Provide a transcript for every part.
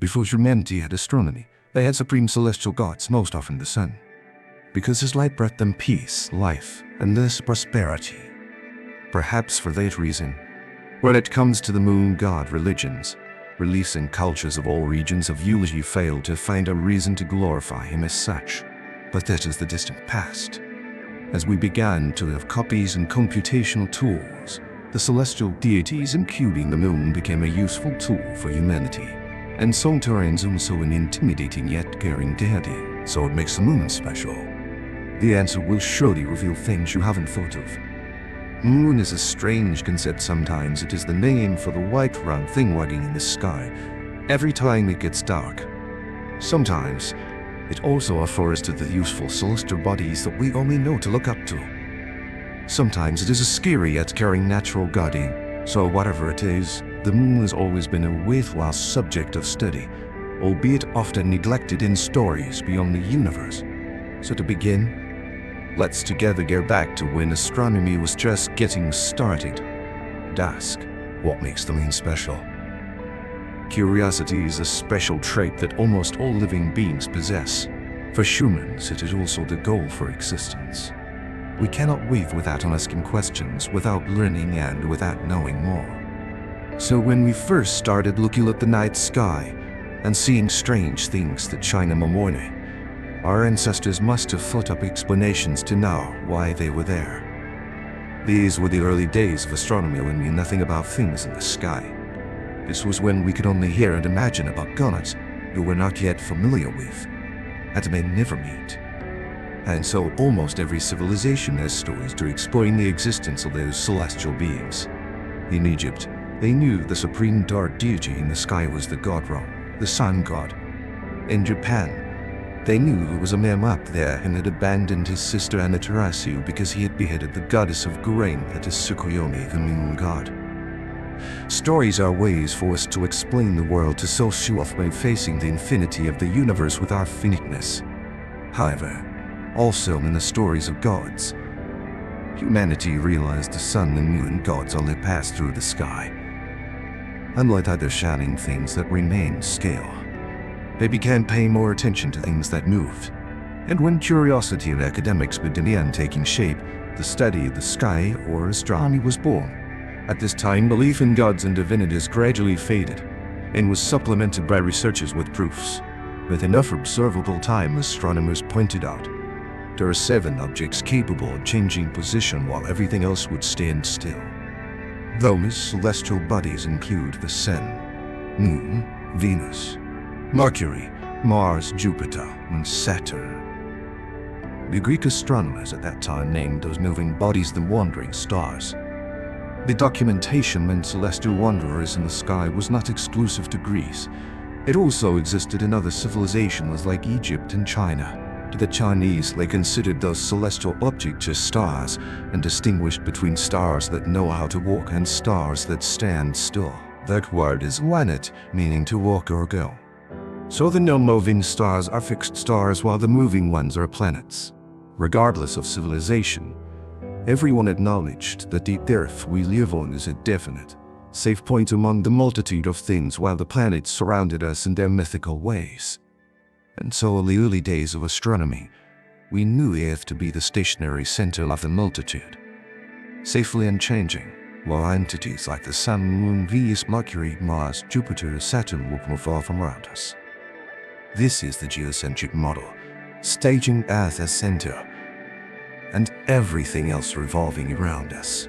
Before humanity had astronomy, they had supreme celestial gods, most often the sun, because his light brought them peace, life, and thus prosperity. Perhaps for that reason, when it comes to the moon god religions, religions and cultures of all regions have usually failed to find a reason to glorify him as such. But that is the distant past. As we began to have copies and computational tools, the celestial deities including the moon became a useful tool for humanity. And sometimes also an intimidating yet caring deity, so it makes the moon special. The answer will surely reveal things you haven't thought of. Moon is a strange concept. Sometimes it is the name for the white round thing wagging in the sky every time it gets dark. Sometimes it also refers to the useful celestial bodies that we only know to look up to. Sometimes it is a scary yet caring natural guardian. So whatever it is, the moon has always been a worthwhile subject of study, albeit often neglected in stories beyond the universe. So to begin, let's together go back to when astronomy was just getting started and ask, what makes the moon special? Curiosity is a special trait that almost all living beings possess. For humans, it is also the goal for existence. We cannot live without asking questions, without learning, and without knowing more. So when we first started looking at the night sky and seeing strange things that shine in the morning, our ancestors must have thought up explanations to know why they were there. These were the early days of astronomy when we knew nothing about things in the sky. This was when we could only hear and imagine about gods who were not yet familiar with, and may never meet. And so almost every civilization has stories to explain the existence of those celestial beings. In Egypt, they knew the supreme dark deity in the sky was the god Ra, the sun god. In Japan, they knew there was a man up there and had abandoned his sister Amaterasu because he had beheaded the goddess of grain, that is Tsukuyomi, the moon god. Stories are ways for us to explain the world to so show off by facing the infinity of the universe with our finiteness. However, also in the stories of gods, humanity realized the sun and moon gods only pass through the sky. Unlike other shining things that remain scale, they began paying more attention to things that moved. And when curiosity in academics began taking shape, the study of the sky or astronomy was born. At this time, belief in gods and divinities gradually faded and was supplemented by researchers with proofs. With enough observable time, astronomers pointed out, there are 7 objects capable of changing position while everything else would stand still. Those celestial bodies include the Sun, Moon, Venus, Mercury, Mars, Jupiter, and Saturn. The Greek astronomers at that time named those moving bodies the wandering stars. The documentation meant celestial wanderers in the sky was not exclusive to Greece. It also existed in other civilizations like Egypt and China. To the Chinese, they considered those celestial objects as stars and distinguished between stars that know how to walk and stars that stand still. That word is planet, meaning to walk or go. So the non-moving stars are fixed stars while the moving ones are planets. Regardless of civilization, everyone acknowledged that the earth we live on is a definite, safe point among the multitude of things while the planets surrounded us in their mythical ways. And so in the early days of astronomy, we knew the Earth to be the stationary center of the multitude, safely unchanging, while entities like the Sun, Moon, Venus, Mercury, Mars, Jupiter, Saturn would move far from around us. This is the geocentric model, staging Earth as center, and everything else revolving around us.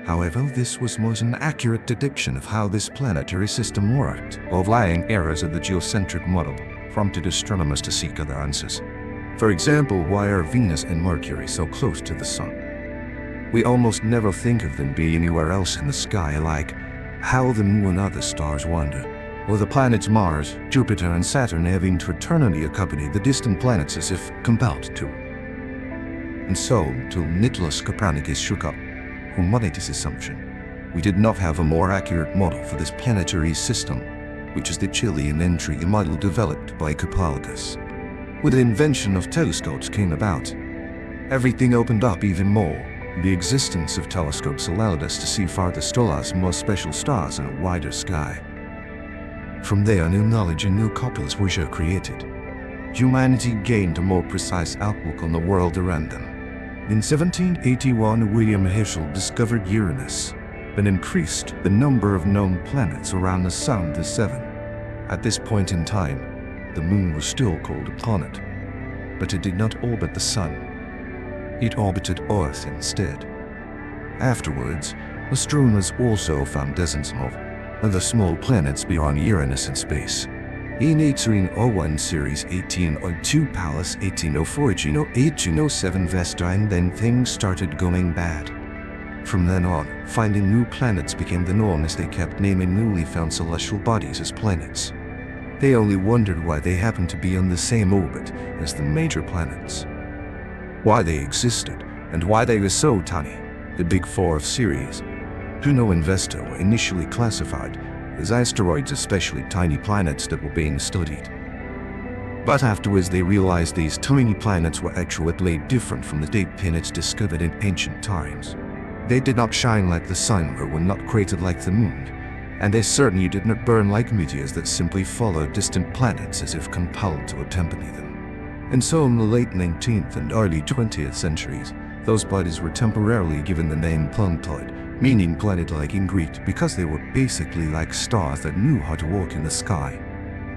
However, this was more an accurate depiction of how this planetary system worked. Overlying errors of the geocentric model prompted astronomers to seek other answers. For example, why are Venus and Mercury so close to the Sun? We almost never think of them being anywhere else in the sky, like how the Moon and other stars wander, or the planets Mars, Jupiter, and Saturn having to eternally accompany the distant planets as if compelled to. And so, till Nicholas Copernicus shook up, who made this assumption, we did not have a more accurate model for this planetary system, which is the Chilean entry model developed by Copernicus. When the invention of telescopes came about, everything opened up even more. The existence of telescopes allowed us to see farther stars, more special stars in a wider sky. From there, new knowledge and new couples were created. Humanity gained a more precise outlook on the world around them. In 1781, William Herschel discovered Uranus and increased the number of known planets around the Sun to 7. At this point in time, the Moon was still called a planet, but it did not orbit the Sun. It orbited Earth instead. Afterwards, astronomers also found dozens of other small planets beyond Uranus in space. In 1801 series 1802 Pallas 1804 1808 1807 Vestine, then things started going bad. From then on, finding new planets became the norm as they kept naming newly found celestial bodies as planets. They only wondered why they happened to be on the same orbit as the major planets, why they existed, and why they were so tiny. The Big Four of Sirius, Juno and Vesta, were initially classified as asteroids, especially tiny planets that were being studied. But afterwards they realized these tiny planets were actually different from the dead planets discovered in ancient times. They did not shine like the Sun or were not created like the Moon, and they certainly did not burn like meteors that simply followed distant planets as if compelled to accompany them. And so in the late 19th and early 20th centuries, those bodies were temporarily given the name planetoid, meaning planet-like in Greek, because they were basically like stars that knew how to walk in the sky.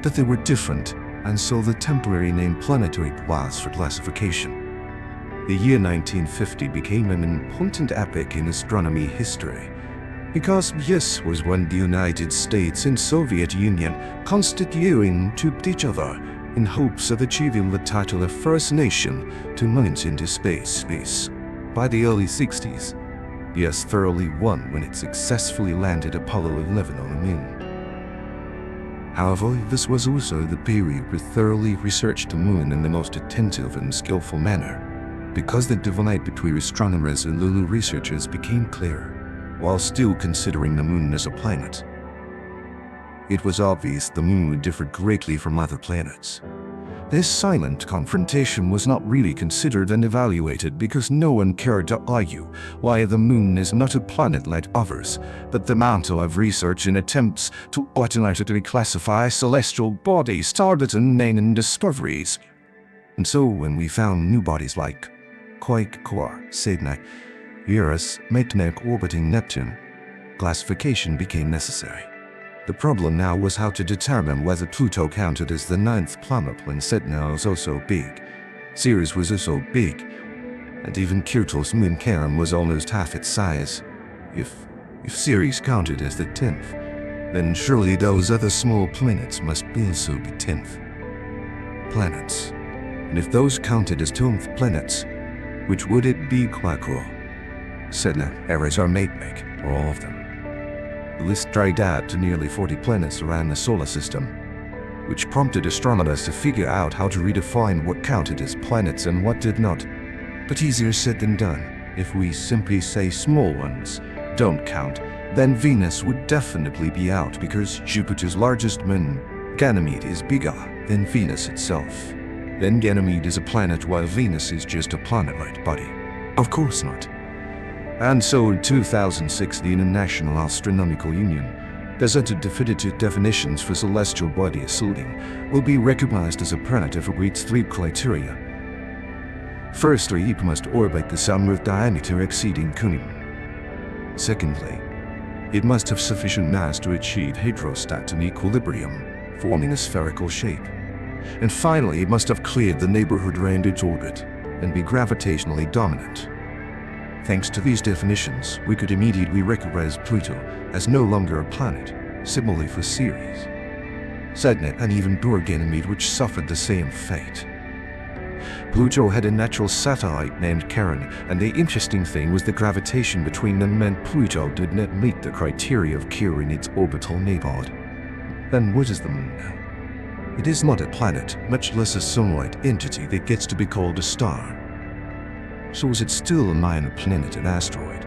But they were different, and so the temporary name planetoid was for classification. The year 1950 became an important epoch in astronomy history, because this was when the United States and Soviet Union constituting to each other in hopes of achieving the title of first nation to launch into space. By the early 60s, US thoroughly won when it successfully landed Apollo 11 on the Moon. However, this was also the period we thoroughly researched the Moon in the most attentive and skillful manner, because the divide between astronomers and lunar researchers became clearer, while still considering the Moon as a planet. It was obvious the Moon differed greatly from other planets. This silent confrontation was not really considered and evaluated because no one cared to argue why the Moon is not a planet like others, but the mantle of research in attempts to automatically classify celestial bodies started in main discoveries. And so when we found new bodies like Quasar, Cygni, Eris, Magnetic orbiting Neptune, classification became necessary. The problem now was how to determine whether Pluto counted as the 9th planet when Cygni was also big, Ceres was also big, and even Pluto's moon Charon was almost half its size. If Ceres counted as the 10th, then surely those other small planets must also be 10th planets. And if those counted as 10th planets, which would it be? Quasar, Cygni, Eris, or Magnetic, or all of them? The list dried out to nearly 40 planets around the solar system, which prompted astronomers to figure out how to redefine what counted as planets and what did not. But easier said than done. If we simply say small ones don't count, then Venus would definitely be out because Jupiter's largest moon, Ganymede, is bigger than Venus itself. Then Ganymede is a planet while Venus is just a planet-like body. Of course not. And so in 2006, the International Astronomical Union presented definitive definitions for celestial body ascending will be recognized as a planet if it meets 3 criteria. Firstly, it must orbit the Sun with diameter exceeding Cunning. Secondly, it must have sufficient mass to achieve hydrostat and equilibrium, forming a spherical shape. And finally, it must have cleared the neighborhood around its orbit and be gravitationally dominant. Thanks to these definitions, we could immediately recognize Pluto as no longer a planet, similarly for Ceres, Cygni, and even Ganymede, which suffered the same fate. Pluto had a natural satellite named Charon, and the interesting thing was the gravitation between them meant Pluto did not meet the criteria of curing its orbital neighborhood. Then what is the Moon now? It is not a planet, much less a sun-like entity that gets to be called a star. So is it still a minor planet and asteroid?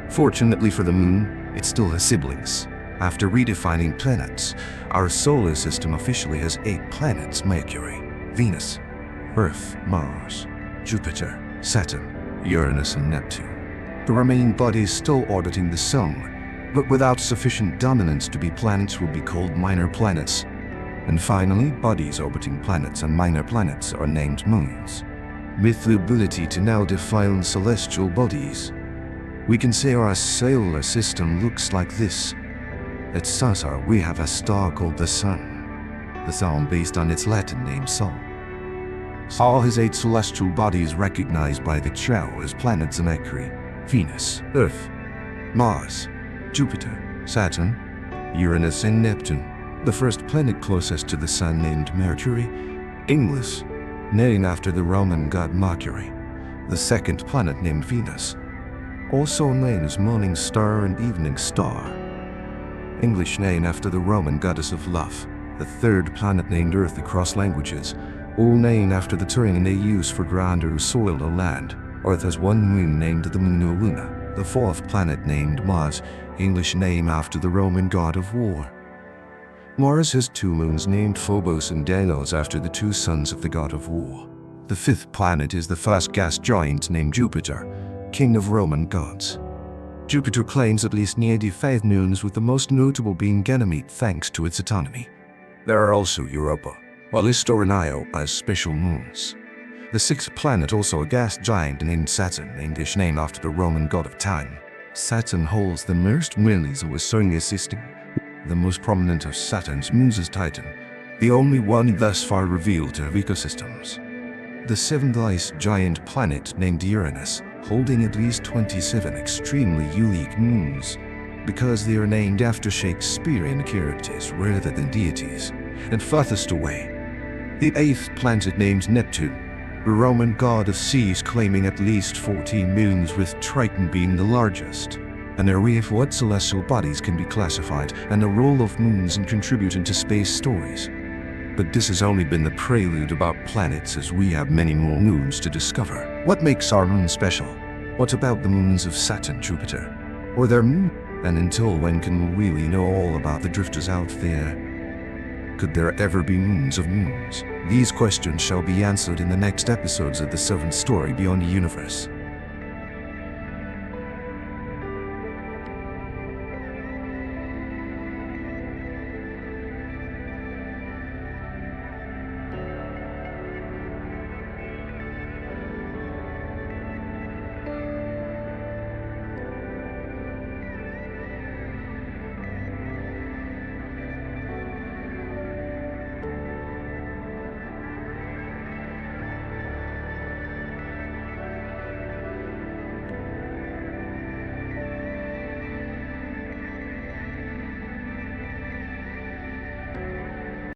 Fortunately for the Moon, it still has siblings. After redefining planets, our solar system officially has 8 planets: Mercury, Venus, Earth, Mars, Jupiter, Saturn, Uranus, and Neptune. The remaining bodies still orbiting the Sun, but without sufficient dominance to be planets will be called minor planets. And finally, bodies orbiting planets and minor planets are named moons. With the ability to now define celestial bodies, we can say our solar system looks like this. At Sarsar, we have a star called the Sun, the Sun based on its Latin name Sol. Sol has 8 celestial bodies recognized by the Chow as planets: Mercury, Venus, Earth, Mars, Jupiter, Saturn, Uranus, and Neptune. The first planet closest to the Sun, named Mercury, English, named after the Roman god Mercury. The second planet, named Venus, also named as Morning Star and Evening Star, English name after the Roman goddess of love. The third planet, named Earth across languages, all named after the terrain they use for ground or soil or land. Earth has one moon named the moon Luna. The fourth planet, named Mars, English name after the Roman god of war. Mars has 2 moons named Phobos and Delos after the 2 sons of the god of war. The fifth planet is the first gas giant named Jupiter, king of Roman gods. Jupiter claims at least 85 moons, with the most notable being Ganymede thanks to its autonomy. There are also Europa, Callisto, and Io as special moons. The sixth planet, also a gas giant named Saturn, English name after the Roman god of time. Saturn holds the most moons of a solar system. The most prominent of Saturn's moons is Titan, the only one thus far revealed to have ecosystems. The seventh ice giant planet, named Uranus, holding at least 27 extremely unique moons, because they are named after Shakespearean characters rather than deities. And farthest away, the eighth planet, named Neptune, the Roman god of seas, claiming at least 14 moons, with Triton being the largest. An array of what celestial bodies can be classified, and the role of moons in contributing to space stories. But this has only been the prelude about planets, as we have many more moons to discover. What makes our moon special? What about the moons of Saturn, Jupiter, or their moon? And until when can we really know all about the drifters out there? Could there ever be moons of moons? These questions shall be answered in the next episodes of the 7th Story Beyond the Universe.